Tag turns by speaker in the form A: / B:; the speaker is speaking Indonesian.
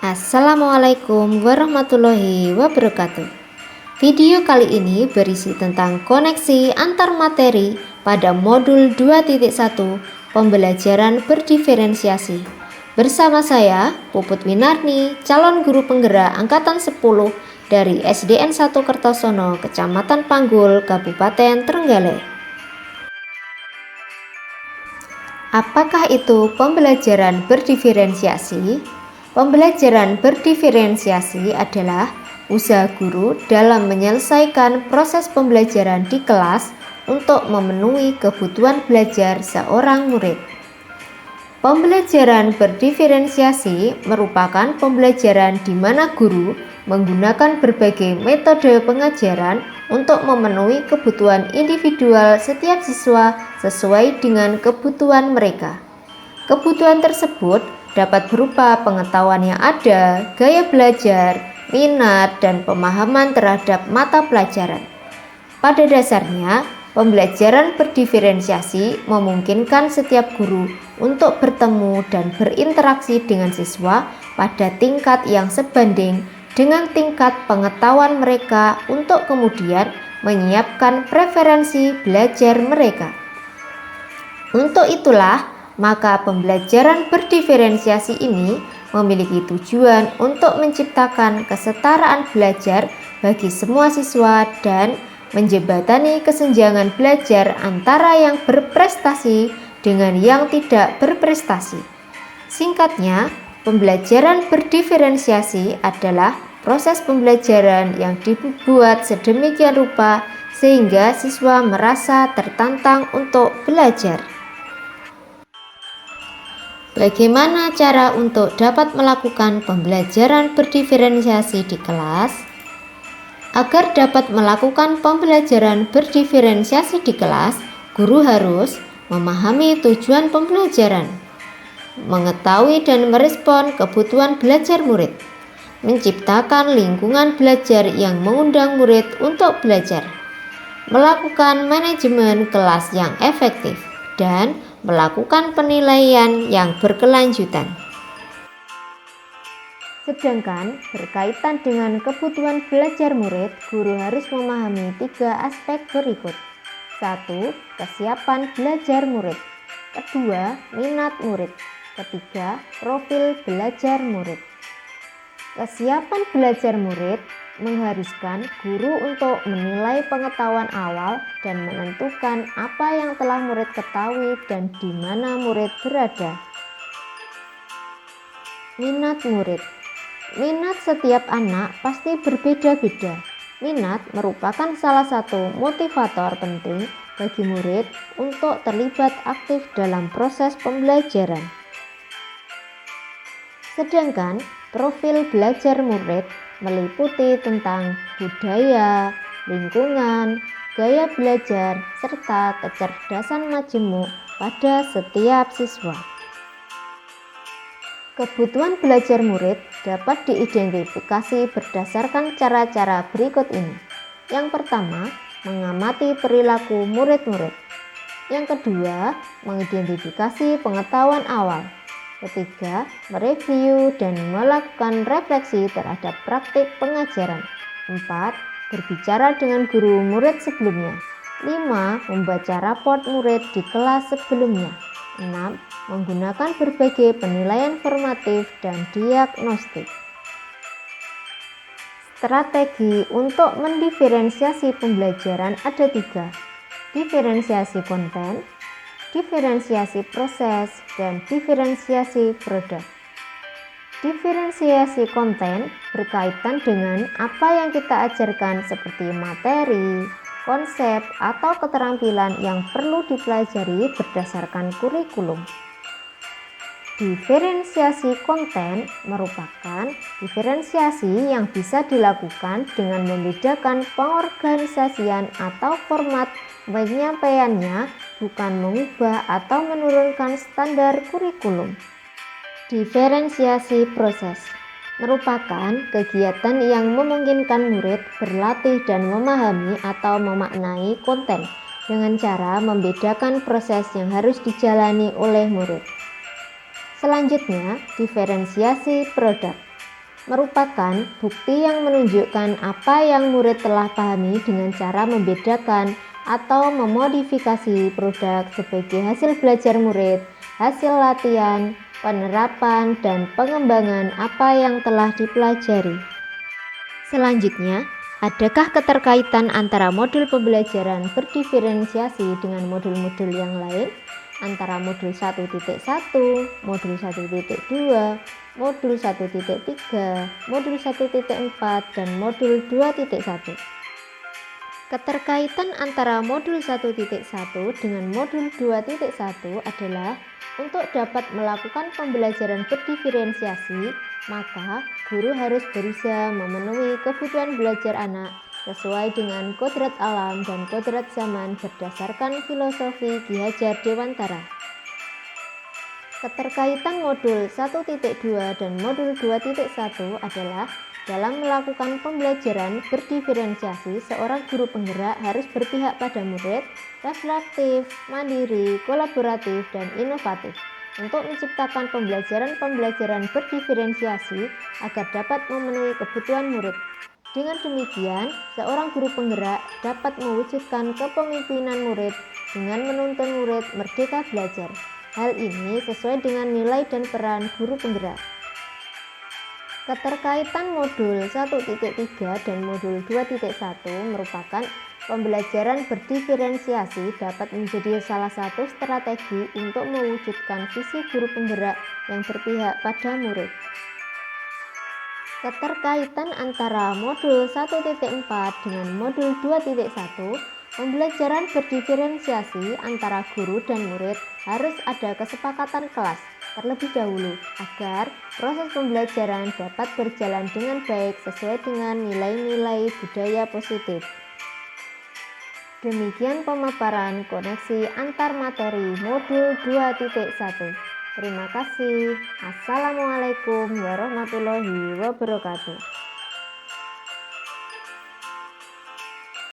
A: Assalamualaikum warahmatullahi wabarakatuh. Video kali ini berisi tentang koneksi antar materi pada modul 2.1 pembelajaran berdiferensiasi. Bersama saya, Puput Winarni, calon guru penggerak angkatan 10 dari SDN 1 Kertosono, Kecamatan Panggul, Kabupaten Trenggalek. Apakah itu pembelajaran berdiferensiasi? Pembelajaran berdiferensiasi adalah usaha guru dalam menyelesaikan proses pembelajaran di kelas untuk memenuhi kebutuhan belajar seorang murid. Pembelajaran berdiferensiasi merupakan pembelajaran di mana guru menggunakan berbagai metode pengajaran untuk memenuhi kebutuhan individual setiap siswa sesuai dengan kebutuhan mereka. Kebutuhan tersebut dapat berupa pengetahuan yang ada, gaya belajar, minat, dan pemahaman terhadap mata pelajaran. Pada dasarnya, pembelajaran berdiferensiasi memungkinkan setiap guru untuk bertemu dan berinteraksi dengan siswa pada tingkat yang sebanding dengan tingkat pengetahuan mereka untuk kemudian menyiapkan preferensi belajar mereka. Untuk itulah, maka pembelajaran berdiferensiasi ini memiliki tujuan untuk menciptakan kesetaraan belajar bagi semua siswa dan menjembatani kesenjangan belajar antara yang berprestasi dengan yang tidak berprestasi. Singkatnya, pembelajaran berdiferensiasi adalah proses pembelajaran yang dibuat sedemikian rupa sehingga siswa merasa tertantang untuk belajar. Bagaimana cara untuk dapat melakukan pembelajaran berdiferensiasi di kelas? Agar dapat melakukan pembelajaran berdiferensiasi di kelas, guru harus memahami tujuan pembelajaran, mengetahui dan merespon kebutuhan belajar murid, menciptakan lingkungan belajar yang mengundang murid untuk belajar, melakukan manajemen kelas yang efektif, dan melakukan penilaian yang berkelanjutan. Sedangkan berkaitan dengan kebutuhan belajar murid, guru harus memahami 3 aspek berikut. 1. Kesiapan belajar murid. 2. Minat murid. 3. Profil belajar murid. Kesiapan belajar murid mengharuskan guru untuk menilai pengetahuan awal dan menentukan apa yang telah murid ketahui dan di mana murid berada. Minat murid. Minat setiap anak pasti berbeda-beda. Minat merupakan salah satu motivator penting bagi murid untuk terlibat aktif dalam proses pembelajaran. Sedangkan profil belajar murid meliputi tentang budaya, lingkungan, gaya belajar, serta kecerdasan majemuk pada setiap siswa. Kebutuhan belajar murid dapat diidentifikasi berdasarkan cara-cara berikut ini. Yang pertama, mengamati perilaku murid-murid. Yang kedua, mengidentifikasi pengetahuan awal. Ketiga, mereview dan melakukan refleksi terhadap praktik pengajaran. 4. Berbicara dengan guru murid sebelumnya. 5. Membaca raport murid di kelas sebelumnya. 6. Menggunakan berbagai penilaian formatif dan diagnostik. Strategi untuk mendiferensiasi pembelajaran ada 3. Diferensiasi konten, diferensiasi proses, dan diferensiasi produk. Diferensiasi konten berkaitan dengan apa yang kita ajarkan seperti materi, konsep, atau keterampilan yang perlu dipelajari berdasarkan kurikulum. Diferensiasi konten merupakan diferensiasi yang bisa dilakukan dengan membedakan pengorganisasian atau format penyampaiannya, bukan mengubah atau menurunkan standar kurikulum. Diferensiasi proses merupakan kegiatan yang memungkinkan murid berlatih dan memahami atau memaknai konten dengan cara membedakan proses yang harus dijalani oleh murid. Selanjutnya, diferensiasi produk merupakan bukti yang menunjukkan apa yang murid telah pahami dengan cara membedakan atau memodifikasi produk sebagai hasil belajar murid, hasil latihan, penerapan, dan pengembangan apa yang telah dipelajari. Selanjutnya, adakah keterkaitan antara modul pembelajaran berdiferensiasi dengan modul-modul yang lain? Antara modul 1.1, modul 1.2, modul 1.3, modul 1.4, dan modul 2.1. Keterkaitan antara modul 1.1 dengan modul 2.1 adalah untuk dapat melakukan pembelajaran berdiferensiasi, maka guru harus berusaha memenuhi kebutuhan belajar anak sesuai dengan kodrat alam dan kodrat zaman berdasarkan filosofi Ki Hajar Dewantara. Keterkaitan modul 1.2 dan modul 2.1 adalah dalam melakukan pembelajaran berdiferensiasi, seorang guru penggerak harus berpihak pada murid, reflektif, mandiri, kolaboratif, dan inovatif untuk menciptakan pembelajaran berdiferensiasi agar dapat memenuhi kebutuhan murid. Dengan demikian, seorang guru penggerak dapat mewujudkan kepemimpinan murid dengan menuntun murid merdeka belajar. Hal ini sesuai dengan nilai dan peran guru penggerak. Keterkaitan modul 1.3 dan modul 2.1 merupakan pembelajaran berdiferensiasi dapat menjadi salah satu strategi untuk mewujudkan visi guru penggerak yang berpihak pada murid. Keterkaitan antara modul 1.4 dengan modul 2.1, pembelajaran berdiferensiasi antara guru dan murid harus ada kesepakatan kelas terlebih dahulu agar proses pembelajaran dapat berjalan dengan baik sesuai dengan nilai-nilai budaya positif. Demikian pemaparan koneksi antar materi modul 2.1. Terima kasih. Assalamualaikum warahmatullahi wabarakatuh.